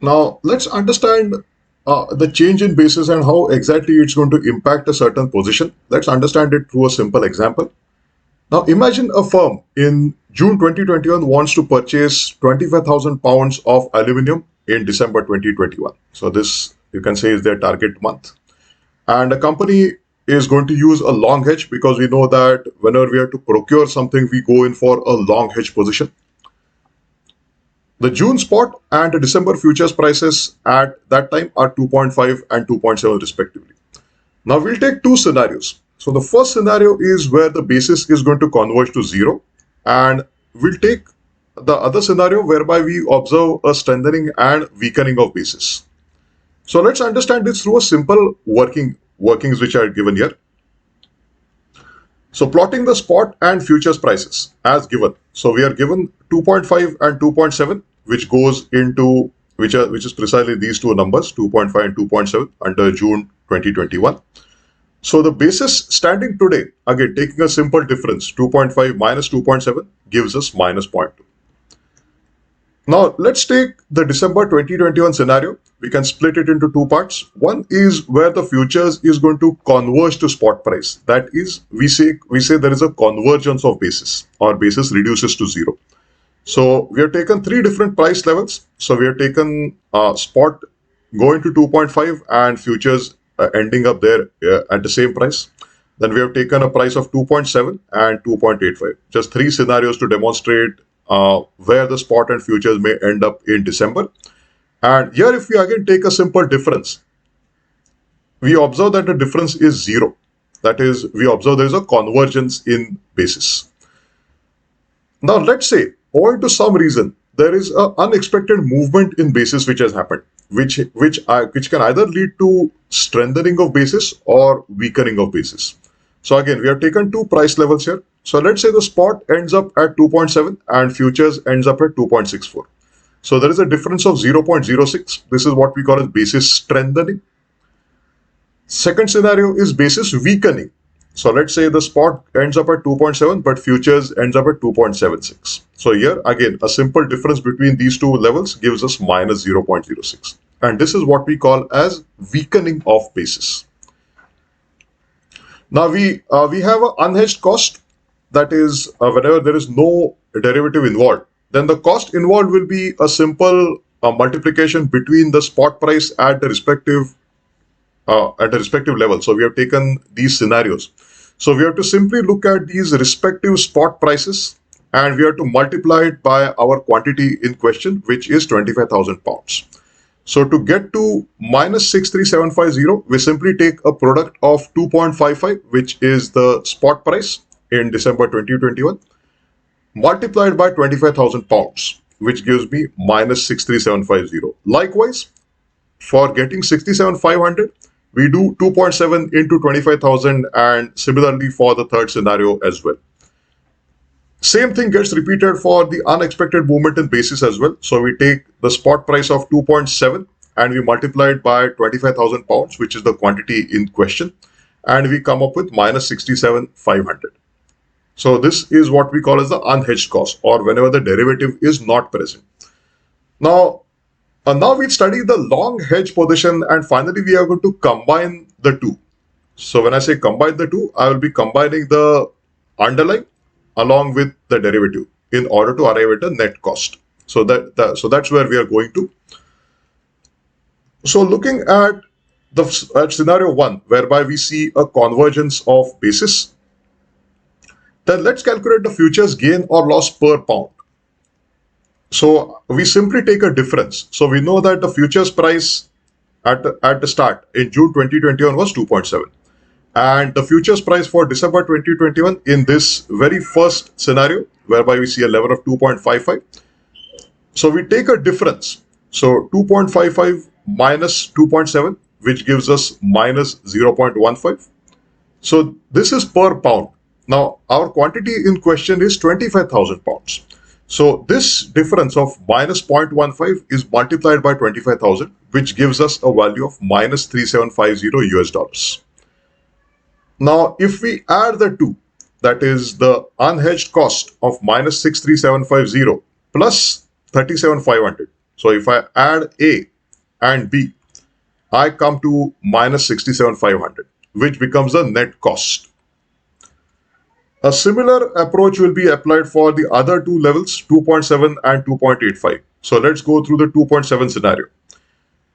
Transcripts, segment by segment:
Now let's understand the change in basis and how exactly it's going to impact a certain position. Let's understand it through a simple example. Now imagine a firm in June 2021 wants to purchase 25,000 pounds of aluminium in December 2021. So this you can say is their target month. And a company is going to use a long hedge because we know that whenever we have to procure something, we go in for a long hedge position. The June spot and the December futures prices at that time are 2.5 and 2.7 respectively. Now we'll take two scenarios. So the first scenario is where the basis is going to converge to zero, and we'll take the other scenario whereby we observe a strengthening and weakening of basis. So let's understand this through a simple workings which are given here. So plotting the spot and futures prices as given. So we are given 2.5 and 2.7, which goes into which is precisely these two numbers, 2.5 and 2.7 under June 2021. So the basis standing today, again taking a simple difference, 2.5 minus 2.7 gives us minus 0.2. Now let's take the December 2021 scenario. We can split it into two parts. One is where the futures is going to converge to spot price. That is, we say there is a convergence of basis, or basis reduces to zero. So we have taken three different price levels. So we have taken spot going to 2.5 and futures ending up there at the same price. Then we have taken a price of 2.7 and 2.85. Just three scenarios to demonstrate where the spot and futures may end up in December. And here, if we again take a simple difference, we observe that the difference is zero. That is, we observe there is a convergence in basis. Now, let's say, owing to some reason, there is an unexpected movement in basis which has happened, which can either lead to strengthening of basis or weakening of basis. So again, we have taken two price levels here. So let's say the spot ends up at 2.7 and futures ends up at 2.64. So there is a difference of 0.06. This is what we call as basis strengthening. Second scenario is basis weakening. So let's say the spot ends up at 2.7, but futures ends up at 2.76. So here again, a simple difference between these two levels gives us minus 0.06. And this is what we call as weakening of basis. Now we have an unhedged cost. That is, whenever there is no derivative involved, then the cost involved will be a simple multiplication between the spot price at the respective level. So we have taken these scenarios. So we have to simply look at these respective spot prices and we have to multiply it by our quantity in question, which is 25,000 pounds. So to get to minus 63750, we simply take a product of 2.55, which is the spot price in December 2021, multiplied by 25,000 pounds, which gives me minus 63750. Likewise, for getting 67,500, we do 2.7 into 25,000, and similarly for the third scenario as well. Same thing gets repeated for the unexpected movement in basis as well. So we take the spot price of 2.7 and we multiply it by 25,000 pounds, which is the quantity in question, and we come up with minus 67,500. So this is what we call as the unhedged cost, or whenever the derivative is not present. Now we study the long hedge position, and finally we are going to combine the two. So when I say combine the two, I will be combining the underlying along with the derivative in order to arrive at a net cost. So that's where we are going to. So looking at at scenario one, whereby we see a convergence of basis, then let's calculate the futures gain or loss per pound. So we simply take a difference. So we know that the futures price at the start in June 2021 was 2.7. And the futures price for December 2021 in this very first scenario, whereby we see a level of 2.55. So we take a difference. So 2.55 minus 2.7, which gives us minus 0.15. So this is per pound. Now our quantity in question is 25,000 pounds. So this difference of minus 0.15 is multiplied by 25,000, which gives us a value of minus 3750 US dollars. Now, if we add the two, that is the unhedged cost of minus 63750 plus 37,500. So if I add A, and B, I come to minus 67,500, which becomes the net cost. A similar approach will be applied for the other two levels, 2.7 and 2.85. So let's go through the 2.7 scenario.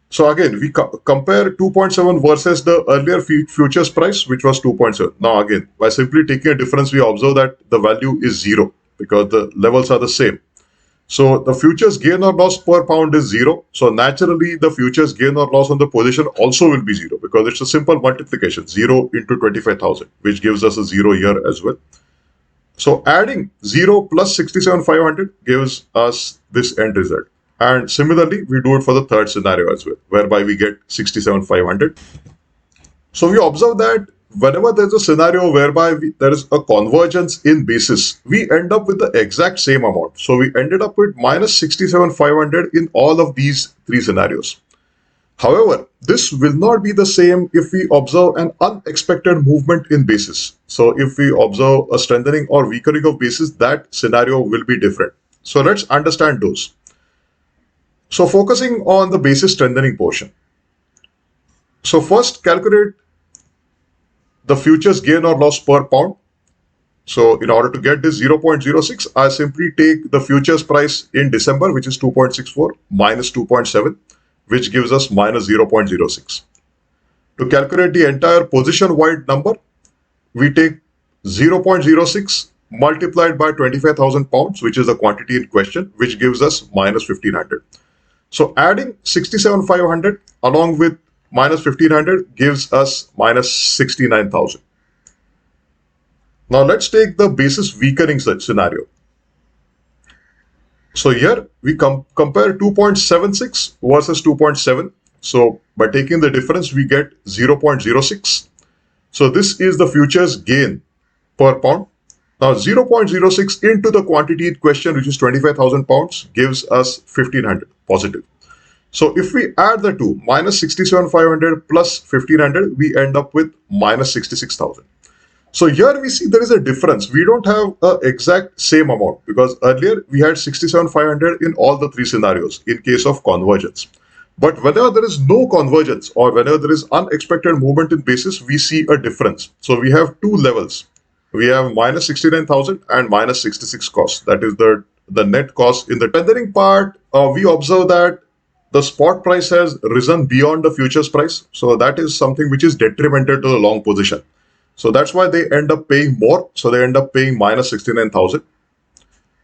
So again, we compare 2.7 versus the earlier futures price, which was 2.7. Now again, by simply taking a difference, we observe that the value is 0 because the levels are the same. So the futures gain or loss per pound is 0. So naturally, the futures gain or loss on the position also will be 0 because it's a simple multiplication, 0 into 25,000, which gives us a 0 here as well. So adding 0 plus 67,500 gives us this end result. And similarly, we do it for the third scenario as well, whereby we get 67,500. So we observe that whenever there's a scenario whereby there is a convergence in basis, we end up with the exact same amount. So we ended up with minus 67,500 in all of these three scenarios. However, this will not be the same if we observe an unexpected movement in basis. So if we observe a strengthening or weakening of basis, that scenario will be different. So let's understand those. So focusing on the basis strengthening portion. So first calculate the futures gain or loss per pound. So in order to get this 0.06, I simply take the futures price in December, which is 2.64 minus 2.7, which gives us minus 0.06. To calculate the entire position-wide number, we take 0.06 multiplied by 25,000 pounds, which is the quantity in question, which gives us minus 1,500. So adding 67,500 along with minus 1,500 gives us minus 69,000. Now let's take the basis weakening scenario. So here we compare 2.76 versus 2.7. So by taking the difference, we get 0.06. So this is the futures gain per pound. Now 0.06 into the quantity in question, which is 25,000 pounds, gives us 1,500 positive. So if we add the two, minus 67,500 plus 1,500, we end up with minus 66,000. So here we see there is a difference. We don't have an exact same amount because earlier we had 67,500 in all the three scenarios in case of convergence. But whenever there is no convergence or whenever there is unexpected movement in basis, we see a difference. So we have two levels. We have minus 69,000 and minus 66 cost. That is the net cost. In the tendering part, we observe that the spot price has risen beyond the futures price. So that is something which is detrimental to the long position. So that's why they end up paying more. So they end up paying minus 69,000.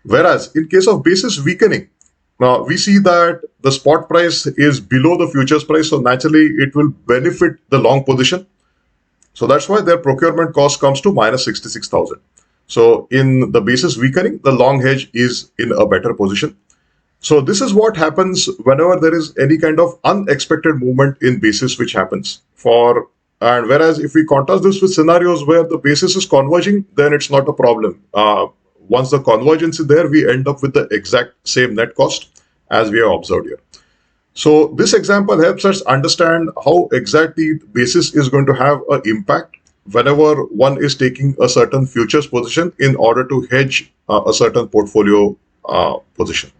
Whereas in case of basis weakening, now we see that the spot price is below the futures price. So naturally it will benefit the long position. So that's why their procurement cost comes to minus 66,000. So in the basis weakening, the long hedge is in a better position. So this is what happens whenever there is any kind of unexpected movement in basis which happens. And whereas if we contrast this with scenarios where the basis is converging, then it's not a problem. Once the convergence is there, we end up with the exact same net cost as we have observed here. So this example helps us understand how exactly basis is going to have an impact whenever one is taking a certain futures position in order to hedge a certain portfolio position.